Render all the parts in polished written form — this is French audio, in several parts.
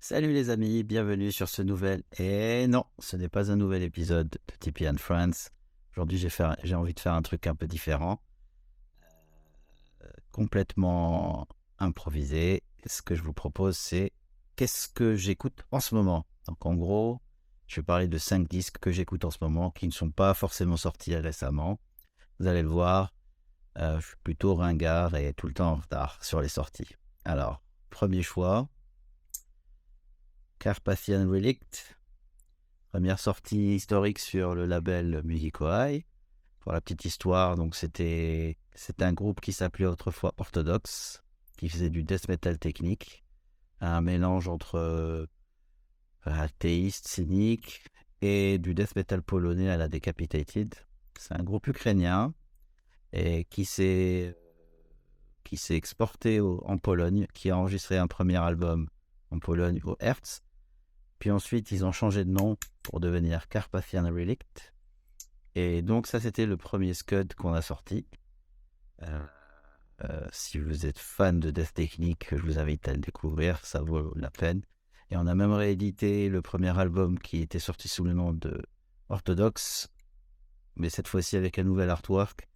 Salut les amis, bienvenue sur ce nouvel... Et non, ce n'est pas un nouvel épisode de TP and Friends. Aujourd'hui, j'ai envie de faire un truc un peu différent, complètement improvisé. Ce que je vous propose, c'est qu'est-ce que j'écoute en ce moment. Donc en gros, je vais parler de 5 disques que j'écoute en ce moment qui ne sont pas forcément sortis récemment. Vous allez le voir, je suis plutôt ringard et tout le temps en retard sur les sorties. Alors, premier choix, Carpathian Relict. Première sortie historique sur le label Musico High. Pour la petite histoire, donc c'est un groupe qui s'appelait autrefois Orthodox, qui faisait du death metal technique, un mélange entre athéiste, cynique et du death metal polonais à la Decapitated. C'est un groupe ukrainien et qui s'est exporté en Pologne, qui a enregistré un premier album en Pologne au Hertz. Puis ensuite, ils ont changé de nom pour devenir Carpathian Relict. Et donc ça, c'était le premier Scud qu'on a sorti. Si vous êtes fan de Death Technique, je vous invite à le découvrir, ça vaut la peine. Et on a même réédité le premier album qui était sorti sous le nom de Orthodox, mais cette fois-ci avec un nouvel artwork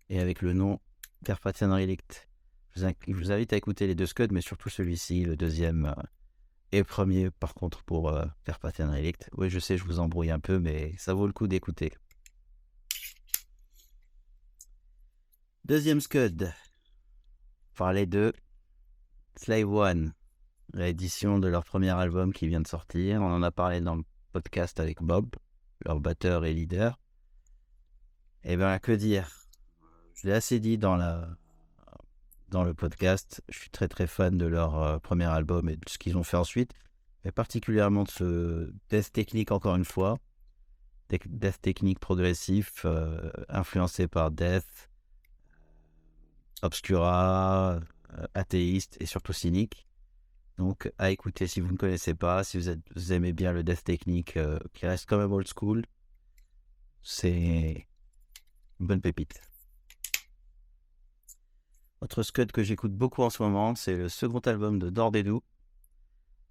et avec le nom Carpathian Relict. Je vous invite à écouter les deux Scuds, mais surtout celui-ci, le deuxième et premier par contre pour Carpathian Relict. Oui, je sais, je vous embrouille un peu, mais ça vaut le coup d'écouter. Deuxième Scud, parler de Slave One, réédition de leur premier album qui vient de sortir. On en a parlé dans le podcast avec Bob, leur batteur et leader. Et bien, que dire? Je l'ai assez dit dans le podcast. Je suis très très fan de leur premier album et de ce qu'ils ont fait ensuite, mais particulièrement de ce death technique encore une fois. Death technique progressif, influencé par Death, Obscura, athéiste et surtout cynique. Donc à écouter si vous ne connaissez pas, si vous aimez bien le death technique qui reste quand même old school, c'est une bonne pépite. Autre scud que j'écoute beaucoup en ce moment, c'est le second album de Dordedou.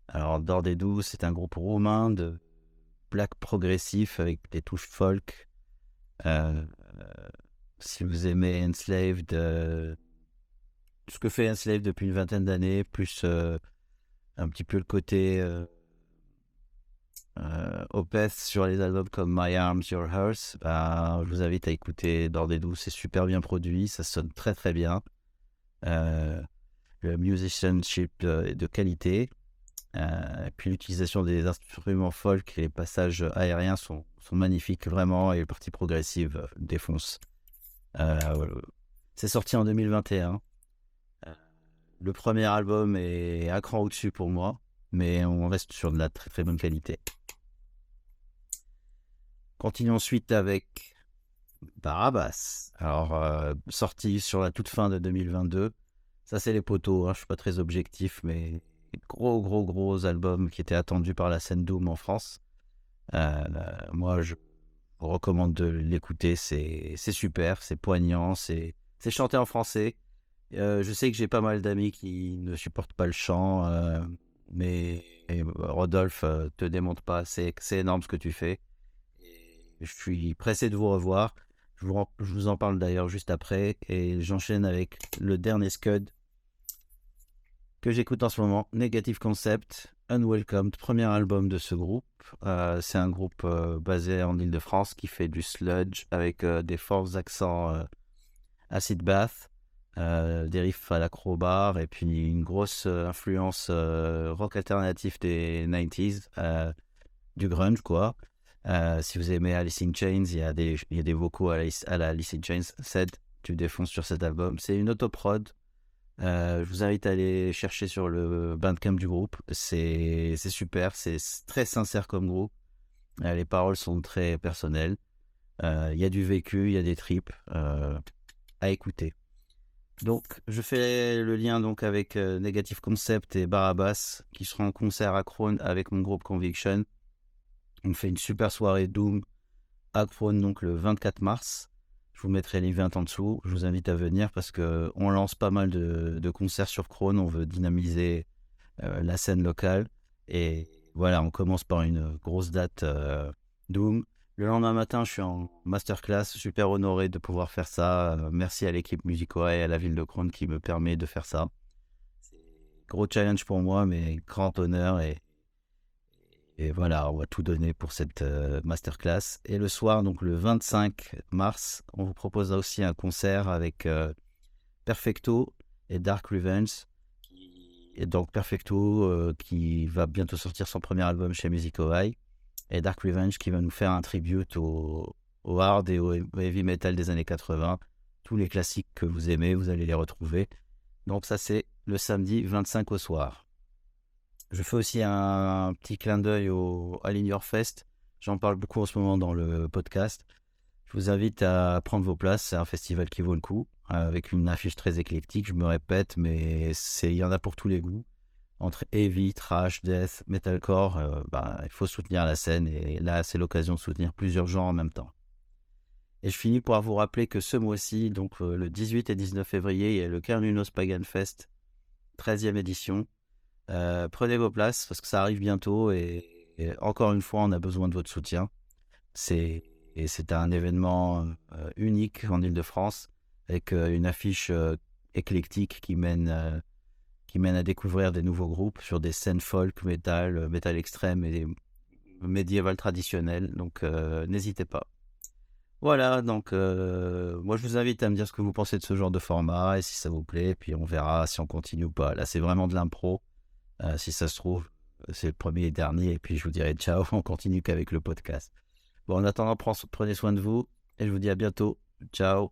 Alors Dordedou, c'est un groupe roumain de black progressif avec des touches folk. Si vous aimez Enslaved, ce que fait Enslaved depuis une vingtaine d'années, plus un petit peu le côté Opeth sur les albums comme My Arms, Your Hearse, je vous invite à écouter Dordedou, c'est super bien produit, ça sonne très très bien. Le musicianship de qualité, et puis l'utilisation des instruments folk et les passages aériens sont magnifiques vraiment, et les parties progressives défoncent. C'est sorti en 2021. Le premier album est un cran au-dessus pour moi, mais on reste sur de la très très bonne qualité. Continuons ensuite avec Barabbas. Alors, sorti sur la toute fin de 2022. Ça, c'est les poteaux, hein. Je suis pas très objectif, mais gros album qui était attendu par la scène Doom en France. Moi, je vous recommande de l'écouter. C'est super, c'est poignant, c'est chanté en français. Je sais que j'ai pas mal d'amis qui ne supportent pas le chant, mais Rodolphe, te démonte pas, c'est énorme ce que tu fais. Je suis pressé de vous revoir. Je vous en parle d'ailleurs juste après. Et j'enchaîne avec le dernier Scud que j'écoute en ce moment, Negative Concept, Unwelcomed, premier album de ce groupe. C'est un groupe basé en Ile-de-France qui fait du sludge avec des forts accents acid bath, des riffs à la crowbar et puis une grosse influence rock alternatif des 90s, du grunge quoi. Si vous aimez Alice in Chains, il y a des vocaux à la Alice in Chains. Tu défonces sur cet album. C'est une autoprod. Je vous invite à aller chercher sur le Bandcamp du groupe. C'est super, c'est très sincère comme groupe. Les paroles sont très personnelles. Il y a du vécu, il y a des tripes à écouter. Donc, je fais le lien donc avec Negative Concept et Barabbas qui seront en concert à Crone avec mon groupe Conviction. On fait une super soirée Doom à Crone donc le 24 mars. Je vous mettrai l'event en dessous. Je vous invite à venir parce qu'on lance pas mal de concerts sur Crone. On veut dynamiser la scène locale. Et voilà, on commence par une grosse date Doom. Le lendemain matin, je suis en masterclass, super honoré de pouvoir faire ça. Merci à l'équipe Musico et à la ville de Crône qui me permet de faire ça. C'est un gros challenge pour moi, mais grand honneur. Et voilà, on va tout donner pour cette masterclass. Et le soir, donc le 25 mars, on vous proposera aussi un concert avec Perfecto et Dark Revenge. Et donc Perfecto qui va bientôt sortir son premier album chez Musico High. Et Dark Revenge qui va nous faire un tribute au hard et au heavy metal des années 80. Tous les classiques que vous aimez, vous allez les retrouver. Donc ça, c'est le samedi 25 au soir. Je fais aussi un petit clin d'œil au In Your Fest. J'en parle beaucoup en ce moment dans le podcast. Je vous invite à prendre vos places. C'est un festival qui vaut le coup, avec une affiche très éclectique. Je me répète, mais il y en a pour tous les goûts. Entre heavy, thrash, death, metalcore, il faut soutenir la scène. Et là, c'est l'occasion de soutenir plusieurs genres en même temps. Et je finis par vous rappeler que ce mois-ci, donc le 18 et 19 février, il y a le Carnunos Pagan Fest, 13e édition. Prenez vos places parce que ça arrive bientôt et encore une fois, on a besoin de votre soutien. C'est un événement unique en Île-de-France avec une affiche éclectique qui mène à découvrir des nouveaux groupes sur des scènes folk, métal extrême et médiéval traditionnel. Donc n'hésitez pas. Voilà, donc moi je vous invite à me dire ce que vous pensez de ce genre de format et si ça vous plaît, puis on verra si on continue ou pas. Là, c'est vraiment de l'impro. Si ça se trouve, c'est le premier et dernier, et puis je vous dirai ciao, on continue qu'avec le podcast. Bon, en attendant, prenez soin de vous, et je vous dis à bientôt. Ciao.